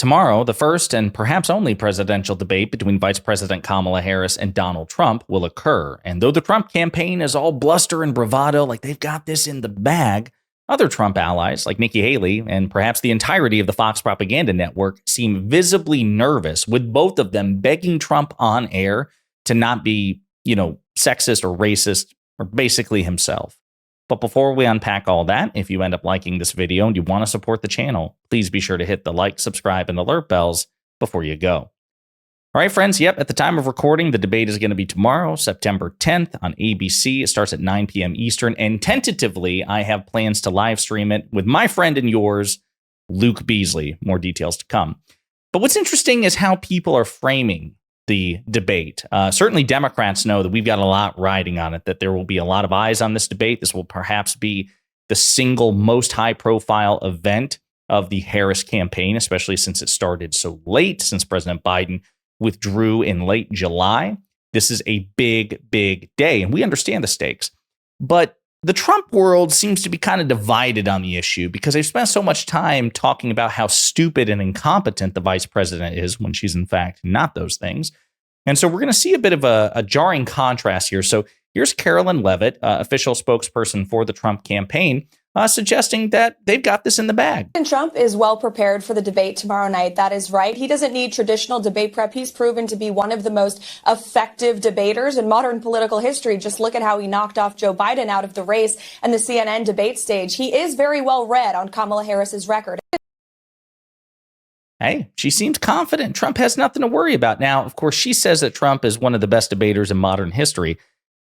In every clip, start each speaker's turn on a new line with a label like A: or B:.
A: Tomorrow, the first and perhaps only presidential debate between Vice President Kamala Harris and Donald Trump will occur. And though the Trump campaign is all bluster and bravado, like they've got this in the bag, other Trump allies, like Nikki Haley and perhaps the entirety of the Fox propaganda network, seem visibly nervous, with both of them begging Trump on air to not be, sexist or racist, or basically himself. But before we unpack all that, if you end up liking this video and you want to support the channel, please be sure to hit the like, subscribe, and alert bells before you go. All right, friends. Yep. At the time of recording, the debate is going to be tomorrow, September 10th on ABC. It starts at 9 p.m. Eastern. And tentatively, I have plans to live stream it with my friend and yours, Luke Beasley. More details to come. But what's interesting is how people are framing the debate. Certainly Democrats know that we've got a lot riding on it, that there will be a lot of eyes on this debate. This will perhaps be the single most high-profile event of the Harris campaign, especially since it started so late, since President Biden withdrew in late July. This is a big, big day, and we understand the stakes. But the Trump world seems to be kind of divided on the issue because they've spent so much time talking about how stupid and incompetent the vice president is when she's, in fact, not those things. And so we're going to see a bit of a jarring contrast here. So here's Carolyn Leavitt, official spokesperson for the Trump campaign, suggesting that they've got this in the bag.
B: Trump is well prepared for the debate tomorrow night. That is right. He doesn't need traditional debate prep. He's proven to be one of the most effective debaters in modern political history. Just look at how he knocked off Joe Biden out of the race and the CNN debate stage. He is very well read on Kamala Harris's record.
A: Hey, she seems confident. Trump has nothing to worry about. Now, of course, she says that Trump is one of the best debaters in modern history.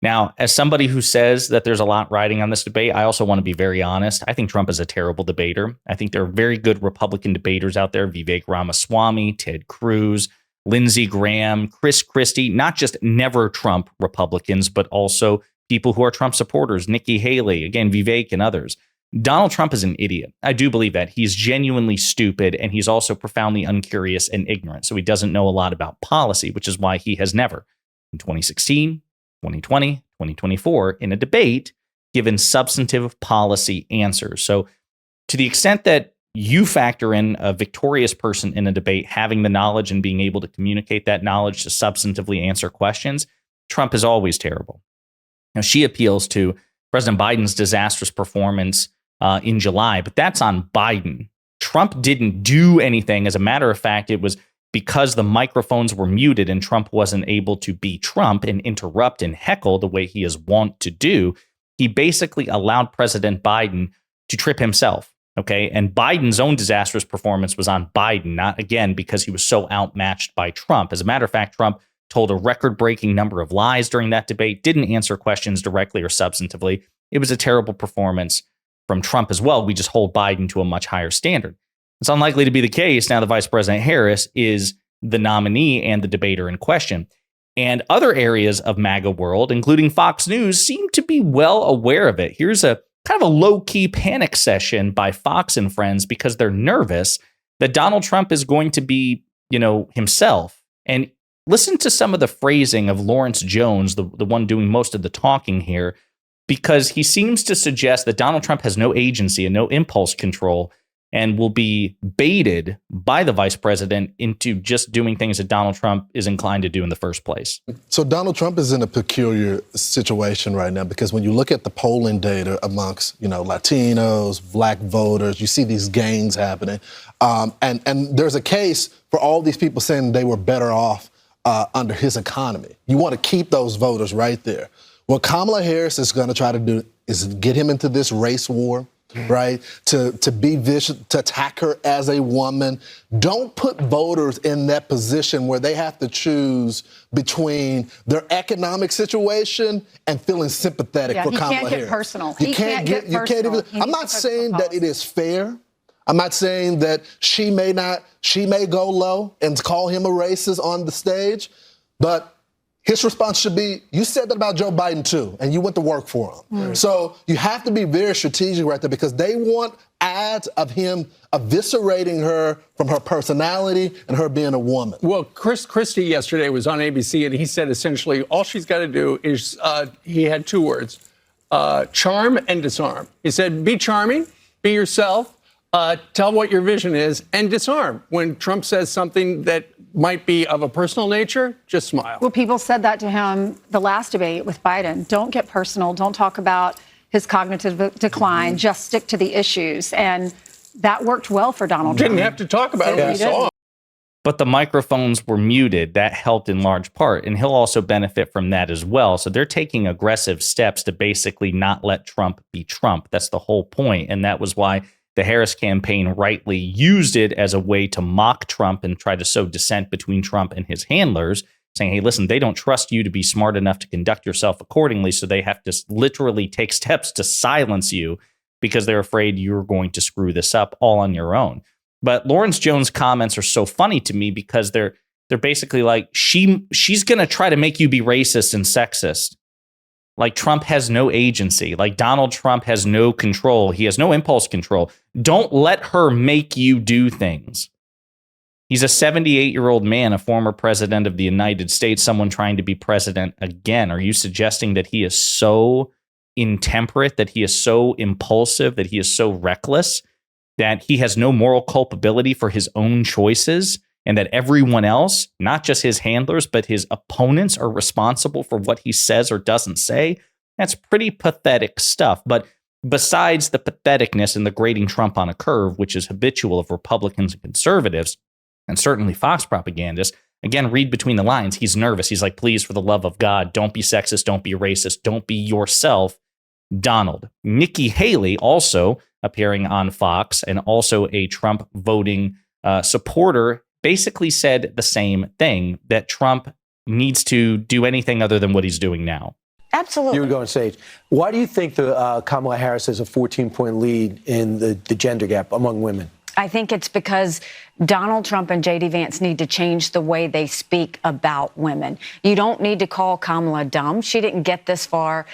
A: Now, as somebody who says that there's a lot riding on this debate, I also want to be very honest. I think Trump is a terrible debater. I think there are very good Republican debaters out there. Vivek Ramaswamy, Ted Cruz, Lindsey Graham, Chris Christie, not just never Trump Republicans, but also people who are Trump supporters. Nikki Haley, again, Vivek and others. Donald Trump is an idiot. I do believe that. He's genuinely stupid, and he's also profoundly uncurious and ignorant. So he doesn't know a lot about policy, which is why he has never, in 2016, 2020, 2024, in a debate, given substantive policy answers. So to the extent that you factor in a victorious person in a debate having the knowledge and being able to communicate that knowledge to substantively answer questions, Trump is always terrible. Now, she appeals to President Biden's disastrous performance in July, but that's on Biden. Trump didn't do anything. As a matter of fact, it was because the microphones were muted and Trump wasn't able to be Trump and interrupt and heckle the way he is wont to do. He basically allowed President Biden to trip himself. Okay. And Biden's own disastrous performance was on Biden, not again because he was so outmatched by Trump. As a matter of fact, Trump told a record-breaking number of lies during that debate, didn't answer questions directly or substantively. It was a terrible performance from Trump as well. We just hold Biden to a much higher standard. It's unlikely to be the case now that Vice President Harris is the nominee and the debater in question. And other areas of MAGA world, including Fox News, seem to be well aware of it. Here's a kind of a low-key panic session by Fox and friends because they're nervous that Donald Trump is going to be, himself. And listen to some of the phrasing of Lawrence Jones, the one doing most of the talking here, because he seems to suggest that Donald Trump has no agency and no impulse control and will be baited by the vice president into just doing things that Donald Trump is inclined to do in the first place.
C: So Donald Trump is in a peculiar situation right now because when you look at the polling data amongst, Latinos, black voters, you see these gains happening. And there's a case for all these people saying they were better off under his economy. You want to keep those voters right there. What Kamala Harris is going to try to do is get him into this race war, right? To be vicious, to attack her as a woman. Don't put voters in that position where they have to choose between their economic situation and feeling sympathetic for Kamala Harris.
D: You can't get personal.
C: You can't get personal. I'm not saying that it is fair. I'm not saying that she may go low and call him a racist on the stage, but his response should be, you said that about Joe Biden too, and you went to work for him. So you have to be very strategic right there because they want ads of him eviscerating her from her personality and her being a woman.
E: Well, Chris Christie yesterday was on ABC, and he said essentially all she's got to do is, he had two words, charm and disarm. He said, be charming, be yourself, tell what your vision is, and disarm. When Trump says something that might be of a personal nature, just smile.
D: Well, people said that to him the last debate with Biden. Don't get personal. Don't talk about his cognitive decline. Just stick to the issues. And that worked well for Donald Trump.
E: Didn't have to talk about it. We saw.
A: But the microphones were muted. That helped in large part. And he'll also benefit from that as well. So they're taking aggressive steps to basically not let Trump be Trump. That's the whole point. And that was why the Harris campaign rightly used it as a way to mock Trump and try to sow dissent between Trump and his handlers, saying, hey, listen, they don't trust you to be smart enough to conduct yourself accordingly. So they have to literally take steps to silence you because they're afraid you're going to screw this up all on your own. But Lawrence Jones' comments are so funny to me because they're basically like, she's going to try to make you be racist and sexist. Like Trump has no agency. Like Donald Trump has no control. He has no impulse control. Don't let her make you do things. He's a 78-year-old man, a former president of the United States, someone trying to be president again. Are you suggesting that he is so intemperate, that he is so impulsive, that he is so reckless, that he has no moral culpability for his own choices, and that everyone else, not just his handlers, but his opponents, are responsible for what he says or doesn't say? That's pretty pathetic stuff. But besides the patheticness and the grading Trump on a curve, which is habitual of Republicans and conservatives, and certainly Fox propagandists, again, read between the lines. He's nervous. He's like, please, for the love of God, don't be sexist, don't be racist, don't be yourself, Donald. Nikki Haley, also appearing on Fox and also a Trump voting supporter, basically said the same thing, that Trump needs to do anything other than what he's doing now.
F: Absolutely.
G: You were going, Sage. Why do you think the Kamala Harris has a 14-point lead in the gender gap among women?
F: I think it's because Donald Trump and J.D. Vance need to change the way they speak about women. You don't need to call Kamala dumb. She didn't get this far,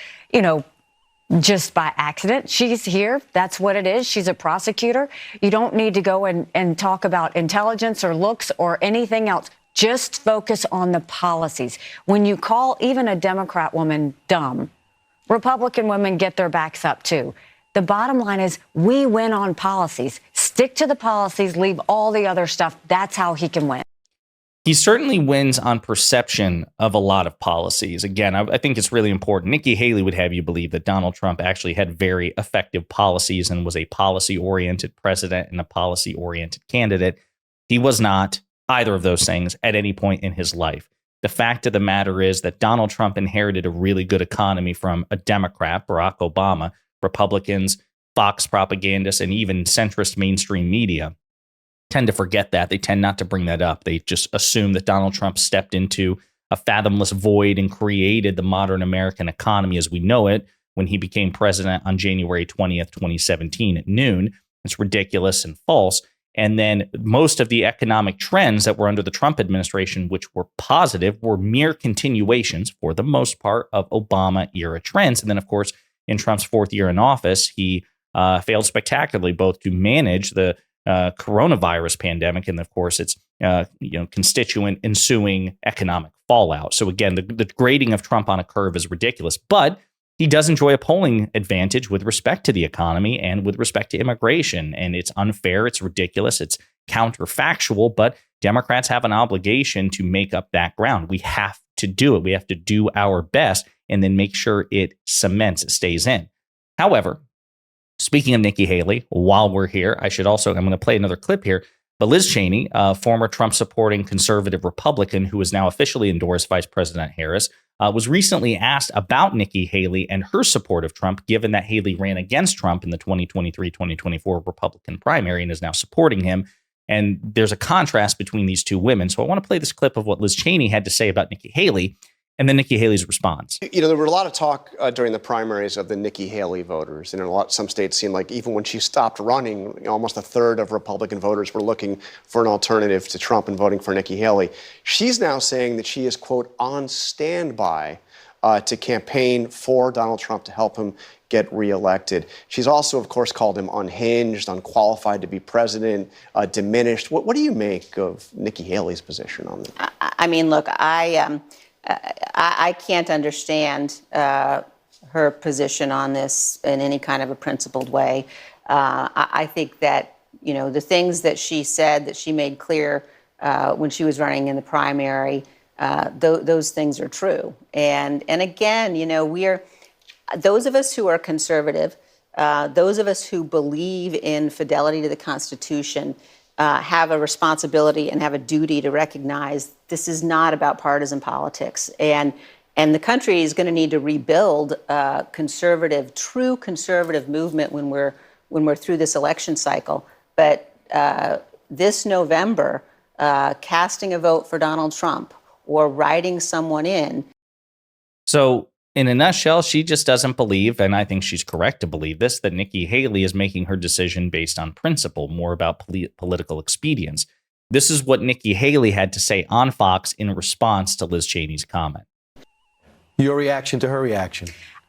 F: just by accident. She's here. That's what it is. She's a prosecutor. You don't need to go and talk about intelligence or looks or anything else. Just focus on the policies. When you call even a Democrat woman dumb, Republican women get their backs up too. The bottom line is we win on policies. Stick to the policies, leave all the other stuff. That's how he can win.
A: He certainly wins on perception of a lot of policies. Again, I think it's really important. Nikki Haley would have you believe that Donald Trump actually had very effective policies and was a policy-oriented president and a policy-oriented candidate. He was not either of those things at any point in his life. The fact of the matter is that Donald Trump inherited a really good economy from a Democrat, Barack Obama. Republicans, Fox propagandists, and even centrist mainstream media tend to forget that. They tend not to bring that up. They just assume that Donald Trump stepped into a fathomless void and created the modern American economy as we know it when he became president on January 20th, 2017 at noon. It's ridiculous and false. And then most of the economic trends that were under the Trump administration, which were positive, were mere continuations, for the most part, of Obama-era trends. And then, of course, in Trump's fourth year in office, he failed spectacularly both to manage the coronavirus pandemic and, of course, its constituent ensuing economic fallout. So again, the grading of Trump on a curve is ridiculous, but he does enjoy a polling advantage with respect to the economy and with respect to immigration. And it's unfair, it's ridiculous, it's counterfactual, but Democrats have an obligation to make up that ground. We have to do it. We have to do our best and then make sure it cements, it stays in. However, speaking of Nikki Haley, while we're here, I'm going to play another clip here. But Liz Cheney, a former Trump-supporting conservative Republican who is now officially endorsed Vice President Harris, was recently asked about Nikki Haley and her support of Trump, given that Haley ran against Trump in the 2023-2024 Republican primary and is now supporting him. And there's a contrast between these two women. So I want to play this clip of what Liz Cheney had to say about Nikki Haley and then Nikki Haley's response.
H: There were a lot of talk during the primaries of the Nikki Haley voters. And some states seemed like even when she stopped running, almost a third of Republican voters were looking for an alternative to Trump and voting for Nikki Haley. She's now saying that she is, quote, on standby to campaign for Donald Trump to help him get reelected. She's also, of course, called him unhinged, unqualified to be president, diminished. What do you make of Nikki Haley's position on that?
I: I mean, look, I can't understand her position on this in any kind of a principled way. I think that The things that she said, that she made clear when she was running in the primary, those things are true. And again, we are, those of us who are conservative, those of us who believe in fidelity to the Constitution, have a responsibility and have a duty to recognize this is not about partisan politics. And the country is going to need to rebuild true conservative movement when we're through this election cycle. But this November, casting a vote for Donald Trump or writing someone in.
A: So in a nutshell, she just doesn't believe, and I think she's correct to believe this, that Nikki Haley is making her decision based on principle, more about political expedience. This is what Nikki Haley had to say on Fox in response to Liz Cheney's comment.
G: Your reaction to her reaction?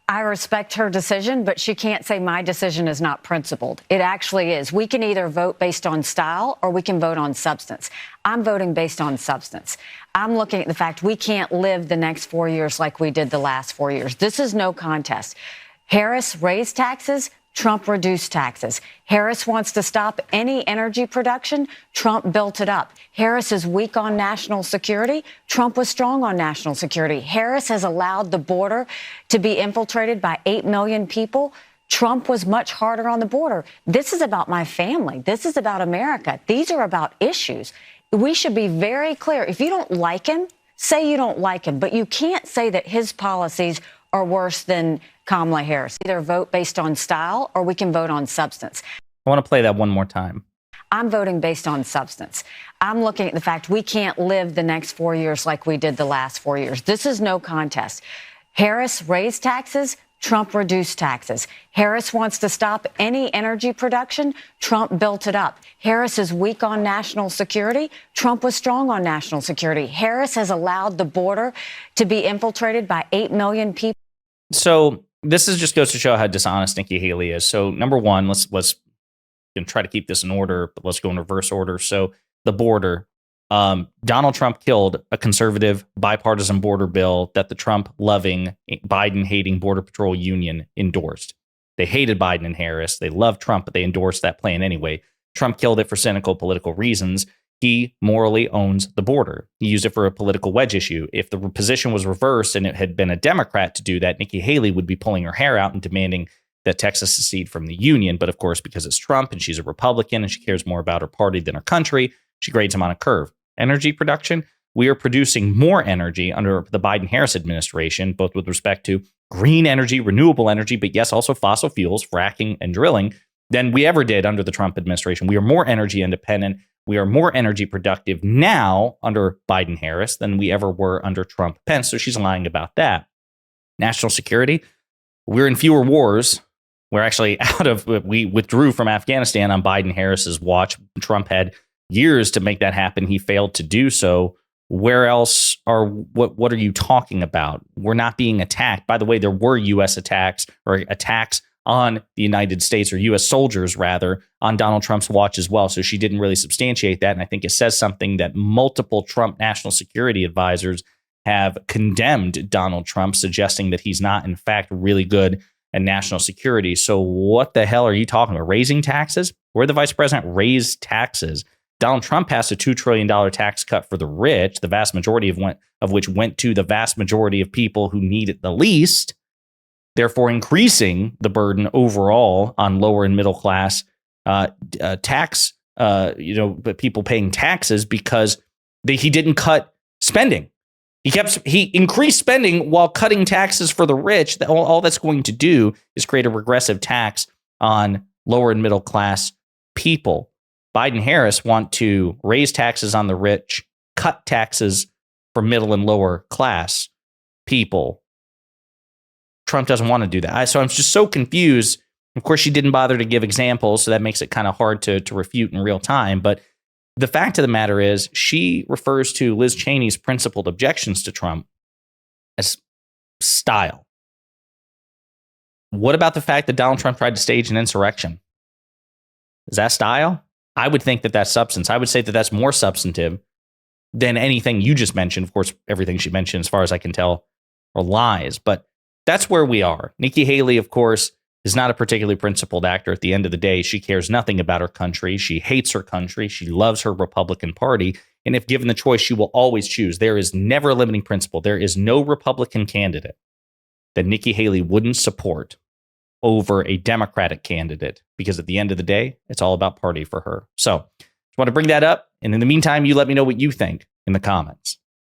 F: I respect her decision, but she can't say my decision is not principled. It actually is. We can either vote based on style or we can vote on substance. I'm voting based on substance. I'm looking at the fact we can't live the next 4 years like we did the last 4 years. This is no contest. Harris raised taxes. Trump reduced taxes. Harris wants to stop any energy production. Trump built it up. Harris is weak on national security. Trump was strong on national security. Harris has allowed the border to be infiltrated by 8 million people. Trump was much harder on the border. This is about my family. This is about America. These are about issues. We should be very clear. If you don't like him, say you don't like him, but you can't say that his policies are worse than Kamala Harris. Either vote based on style or we can vote on substance.
A: I want to play that one more time.
F: I'm voting based on substance. I'm looking at the fact we can't live the next 4 years like we did the last 4 years. This is no contest. Harris raised taxes. Trump reduced taxes. Harris wants to stop any energy production. Trump built it up. Harris is weak on national security. Trump was strong on national security. Harris has allowed the border to be infiltrated by 8 million people.
A: So this just goes to show how dishonest Nikki Haley is. So number one, let's try to keep this in order, but let's go in reverse order. So the border. Donald Trump killed a conservative bipartisan border bill that the Trump-loving, Biden-hating Border Patrol Union endorsed. They hated Biden and Harris. They loved Trump, but they endorsed that plan anyway. Trump killed it for cynical political reasons. He morally owns the border. He used it for a political wedge issue. If the position was reversed and it had been a Democrat to do that, Nikki Haley would be pulling her hair out and demanding that Texas secede from the union. But of course, because it's Trump and she's a Republican and she cares more about her party than her country, she grades him on a curve. Energy production, we are producing more energy under the Biden-Harris administration, both with respect to green energy, renewable energy, but yes, also fossil fuels, fracking and drilling, than we ever did under the Trump administration. We are more energy independent. We are more energy productive now under Biden-Harris than we ever were under Trump-Pence. So she's lying about that. National security, we're in fewer wars. We're actually we withdrew from Afghanistan on Biden-Harris's watch. Trump had years to make that happen. He failed to do so. Where else what are you talking about? We're not being attacked. By the way, there were U.S. attacks or attacks on the United States, or U.S. soldiers rather, on Donald Trump's watch as well. So she didn't really substantiate that. And I think it says something that multiple Trump national security advisors have condemned Donald Trump, suggesting that he's not, in fact, really good at national security. So what the hell are you talking about? Raising taxes? Where the vice president raised taxes? Donald Trump passed a $2 trillion tax cut for the rich, the vast majority of which went to the vast majority of people who need it the least, therefore increasing the burden overall on lower and middle class people paying taxes because he didn't cut spending. He increased spending while cutting taxes for the rich. All that's going to do is create a regressive tax on lower and middle class people. Biden-Harris want to raise taxes on the rich, cut taxes for middle and lower class people. Trump doesn't want to do that. So I'm just so confused. Of course, she didn't bother to give examples, so that makes it kind of hard to refute in real time. But the fact of the matter is, she refers to Liz Cheney's principled objections to Trump as style. What about the fact that Donald Trump tried to stage an insurrection? Is that style? I would think that that's substance. I would say that that's more substantive than anything you just mentioned. Of course, everything she mentioned, as far as I can tell, are lies. But that's where we are. Nikki Haley, of course, is not a particularly principled actor. At the end of the day, she cares nothing about her country. She hates her country. She loves her Republican Party. And if given the choice, she will always choose. There is never a limiting principle. There is no Republican candidate that Nikki Haley wouldn't support over a Democratic candidate, because at the end of the day, it's all about party for her. So just want to bring that up. And in the meantime, you let me know what you think in the comments.